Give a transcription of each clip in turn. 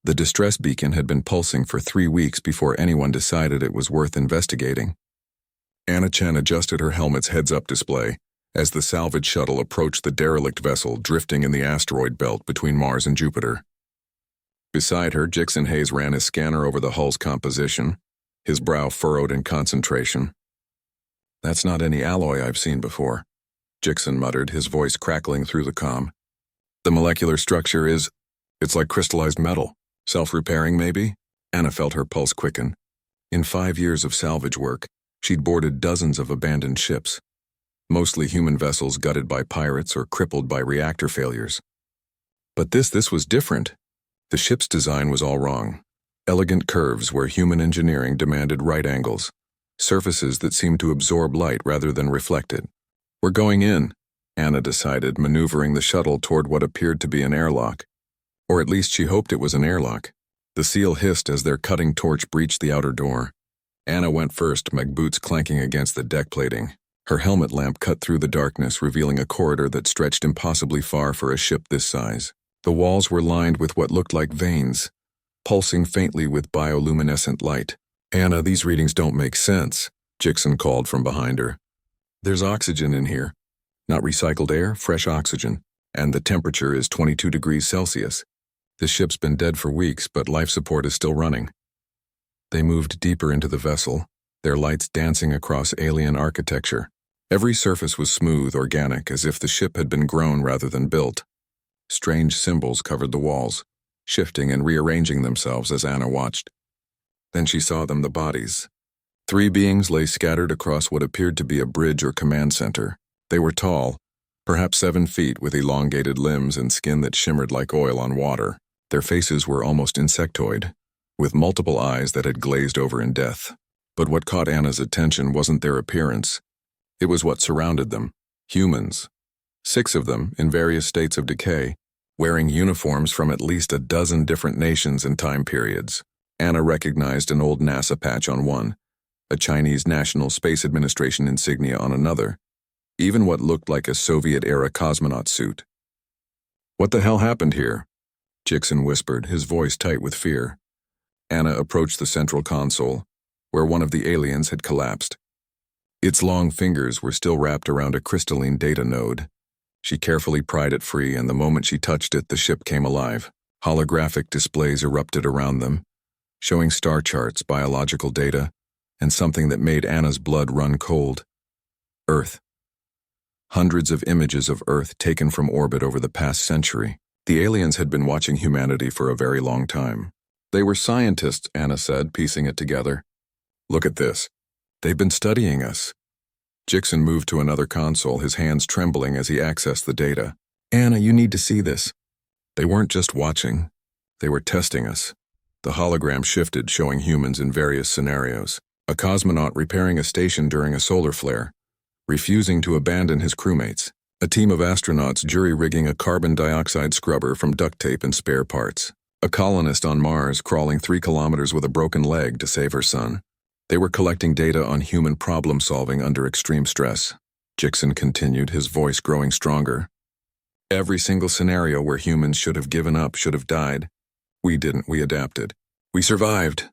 The distress beacon had been pulsing for 3 weeks before anyone decided it was worth investigating. Anna Chen adjusted her helmet's heads-up display as the salvage shuttle approached the derelict vessel drifting in the asteroid belt between Mars and Jupiter. Beside her, Jixon Hayes ran his scanner over the hull's composition, his brow furrowed in concentration. "That's not any alloy I've seen before," Jixon muttered, his voice crackling through the comm. "The molecular structure it's like crystallized metal. Self-repairing, maybe?" Anna felt her pulse quicken. In 5 years of salvage work, she'd boarded dozens of abandoned ships, mostly human vessels gutted by pirates or crippled by reactor failures. But this was different. The ship's design was all wrong. Elegant curves where human engineering demanded right angles, surfaces that seemed to absorb light rather than reflect it. "We're going in," Anna decided, maneuvering the shuttle toward what appeared to be an airlock. Or at least she hoped it was an airlock. The seal hissed as their cutting torch breached the outer door. Anna went first, meg boots clanking against the deck plating. Her helmet lamp cut through the darkness, revealing a corridor that stretched impossibly far for a ship this size. The walls were lined with what looked like veins, pulsing faintly with bioluminescent light. "Anna, these readings don't make sense," Jixon called from behind her. "There's oxygen in here. Not recycled air, fresh oxygen. And the temperature is 22 degrees Celsius. The ship's been dead for weeks, but life support is still running." They moved deeper into the vessel, their lights dancing across alien architecture. Every surface was smooth, organic, as if the ship had been grown rather than built. Strange symbols covered the walls, shifting and rearranging themselves as Anna watched. Then she saw them, the bodies. 3 beings lay scattered across what appeared to be a bridge or command center. They were tall, perhaps 7 feet, with elongated limbs and skin that shimmered like oil on water. Their faces were almost insectoid, with multiple eyes that had glazed over in death. But what caught Anna's attention wasn't their appearance. It was what surrounded them. Humans. 6 of them, in various states of decay, wearing uniforms from at least a dozen different nations and time periods. Anna recognized an old NASA patch on one, a Chinese National Space Administration insignia on another, even what looked like a Soviet-era cosmonaut suit. "What the hell happened here?" Jixon whispered, his voice tight with fear. Anna approached the central console, where one of the aliens had collapsed. Its long fingers were still wrapped around a crystalline data node. She carefully pried it free, and the moment she touched it, the ship came alive. Holographic displays erupted around them, showing star charts, biological data, and something that made Anna's blood run cold. Earth. Hundreds of images of Earth taken from orbit over the past century. The aliens had been watching humanity for a very long time. "They were scientists," Anna said, piecing it together. "Look at this. They've been studying us." Jixon moved to another console, his hands trembling as he accessed the data. "Anna, you need to see this." They weren't just watching. They were testing us. The hologram shifted, showing humans in various scenarios. A cosmonaut repairing a station during a solar flare, refusing to abandon his crewmates. A team of astronauts jury-rigging a carbon dioxide scrubber from duct tape and spare parts. A colonist on Mars crawling 3 kilometers with a broken leg to save her son. They were collecting data on human problem-solving under extreme stress. Jixon continued, his voice growing stronger. "Every single scenario where humans should have given up, should have died. We didn't, we adapted. We survived."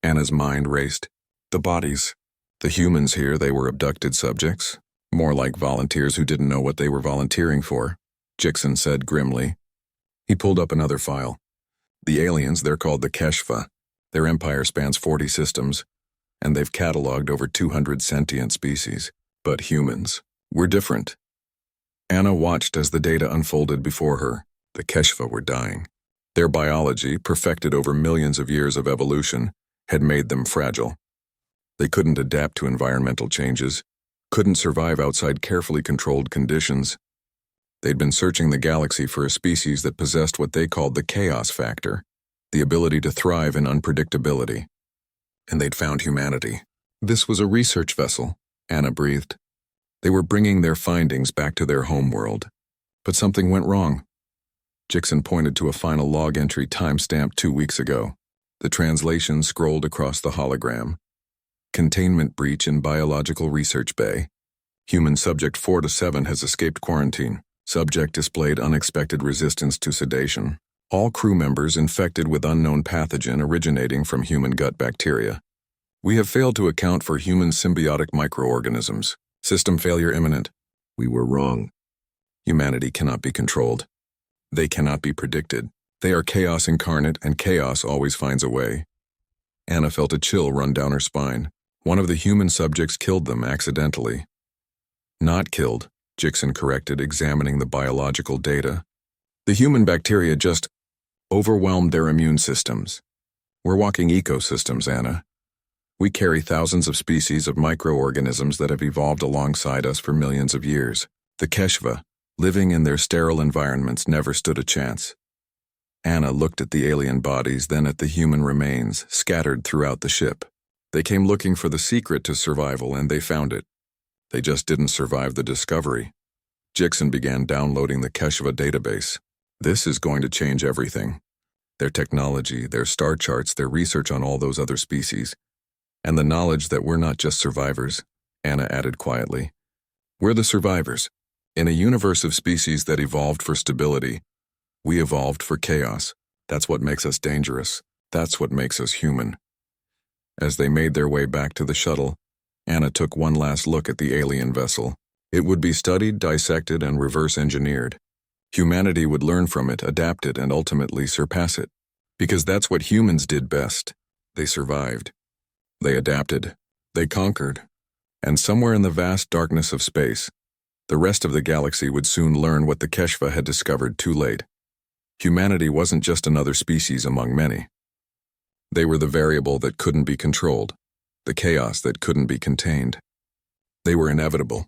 Anna's mind raced. The bodies. The humans here, they were abducted subjects. More like volunteers who didn't know what they were volunteering for, Jixon said grimly. He pulled up another file. The aliens, they're called the HFY. Their empire spans 40 systems, and they've cataloged over 200 sentient species. But humans, we're different. Anna watched as the data unfolded before her. The HFY were dying. Their biology, perfected over millions of years of evolution, had made them fragile. They couldn't adapt to environmental changes, couldn't survive outside carefully controlled conditions. They'd been searching the galaxy for a species that possessed what they called the chaos factor, the ability to thrive in unpredictability. And they'd found humanity. This was a research vessel, Anna breathed. They were bringing their findings back to their homeworld. But something went wrong. Jixon pointed to a final log entry time-stamped 2 weeks ago. The translation scrolled across the hologram. Containment breach in biological research bay. Human subject 4 to 7 has escaped quarantine. Subject displayed unexpected resistance to sedation. All crew members infected with unknown pathogen originating from human gut bacteria. We have failed to account for human symbiotic microorganisms. System failure imminent. We were wrong. Humanity cannot be controlled. They cannot be predicted. They are chaos incarnate, and chaos always finds a way. Anna felt a chill run down her spine. One of the human subjects killed them accidentally. Not killed, Jixon corrected, examining the biological data. The human bacteria just overwhelmed their immune systems. We're walking ecosystems, Anna. We carry thousands of species of microorganisms that have evolved alongside us for millions of years. The HFY, living in their sterile environments, never stood a chance. Anna looked at the alien bodies, then at the human remains scattered throughout the ship. They came looking for the secret to survival, and they found it. They just didn't survive the discovery. Jixon began downloading the HFY database. This is going to change everything. Their technology, their star charts, their research on all those other species. And the knowledge that we're not just survivors, Anna added quietly. We're the survivors. In a universe of species that evolved for stability, we evolved for chaos. That's what makes us dangerous. That's what makes us human. As they made their way back to the shuttle, Anna took one last look at the alien vessel. It would be studied, dissected, and reverse-engineered. Humanity would learn from it, adapt it, and ultimately surpass it. Because that's what humans did best. They survived. They adapted. They conquered. And somewhere in the vast darkness of space, the rest of the galaxy would soon learn what the HFY had discovered too late. Humanity wasn't just another species among many. They were the variable that couldn't be controlled, the chaos that couldn't be contained. They were inevitable.